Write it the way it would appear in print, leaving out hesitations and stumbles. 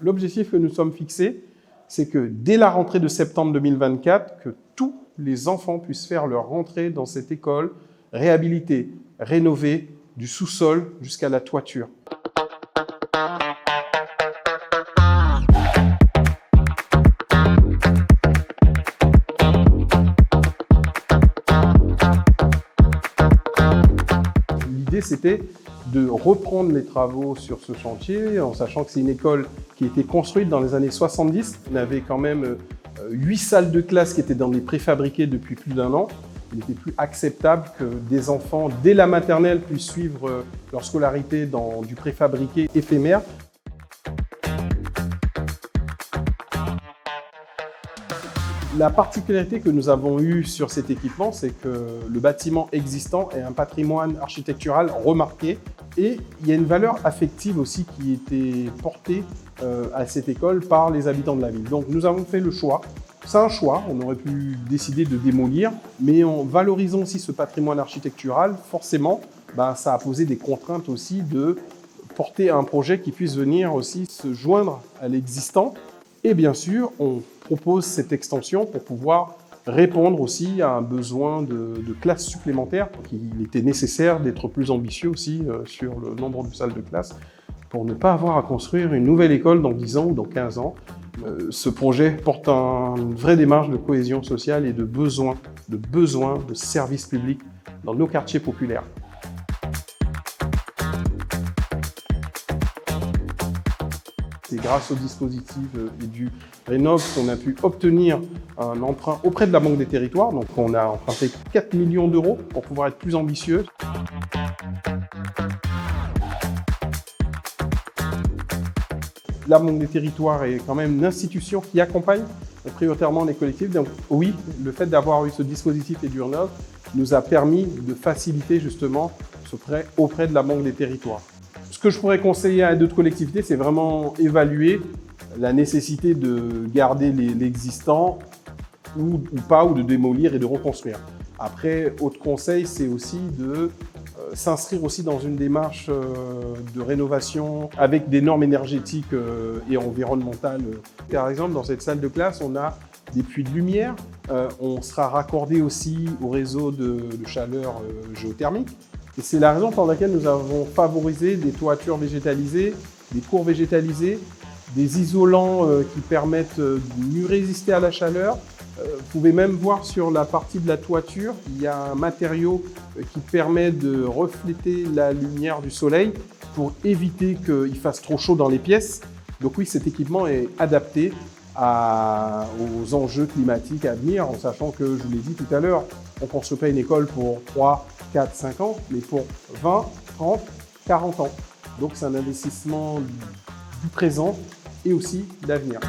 L'objectif que nous sommes fixés, c'est que dès la rentrée de septembre 2024, que tous les enfants puissent faire leur rentrée dans cette école réhabilitée, rénovée, du sous-sol jusqu'à la toiture. L'idée, c'était de reprendre les travaux sur ce chantier, en sachant que c'est une école qui a été construite dans les années 70. On avait quand même 8 salles de classe qui étaient dans des préfabriqués depuis plus d'1 an. Il n'était plus acceptable que des enfants, dès la maternelle, puissent suivre leur scolarité dans du préfabriqué éphémère. La particularité que nous avons eue sur cet équipement, c'est que le bâtiment existant est un patrimoine architectural remarqué et il y a une valeur affective aussi qui était portée à cette école par les habitants de la ville. Donc nous avons fait le choix, c'est un choix, on aurait pu décider de démolir, mais en valorisant aussi ce patrimoine architectural, forcément, ça a posé des contraintes aussi de porter un projet qui puisse venir aussi se joindre à l'existant. Et bien sûr, on propose cette extension pour pouvoir répondre aussi à un besoin de classes supplémentaires. Il était nécessaire d'être plus ambitieux aussi sur le nombre de salles de classe pour ne pas avoir à construire une nouvelle école dans 10 ans ou dans 15 ans. Ce projet porte une vraie démarche de cohésion sociale et de besoin de services publics dans nos quartiers populaires. C'est grâce au dispositif et du Rénov' qu'on a pu obtenir un emprunt auprès de la Banque des Territoires. Donc on a emprunté 4 millions d'euros pour pouvoir être plus ambitieux. La Banque des Territoires est quand même une institution qui accompagne prioritairement les collectivités. Donc oui, le fait d'avoir eu ce dispositif et du Rénov' nous a permis de faciliter justement ce prêt auprès de la Banque des Territoires. Ce que je pourrais conseiller à d'autres collectivités, c'est vraiment évaluer la nécessité de garder l'existant ou pas, ou de démolir et de reconstruire. Après, autre conseil, c'est aussi de s'inscrire aussi dans une démarche de rénovation avec des normes énergétiques et environnementales. Par exemple, dans cette salle de classe, on a des puits de lumière. On sera raccordé aussi au réseau de chaleur géothermique. Et c'est la raison pour laquelle nous avons favorisé des toitures végétalisées, des cours végétalisés, des isolants qui permettent de mieux résister à la chaleur. Vous pouvez même voir sur la partie de la toiture, il y a un matériau qui permet de refléter la lumière du soleil pour éviter qu'il fasse trop chaud dans les pièces. Donc oui, cet équipement est adapté aux enjeux climatiques à venir, en sachant que, je vous l'ai dit tout à l'heure, on ne construit pas une école pour 3, 4, 5 ans, mais pour 20, 30, 40 ans. Donc c'est un investissement du présent et aussi d'avenir.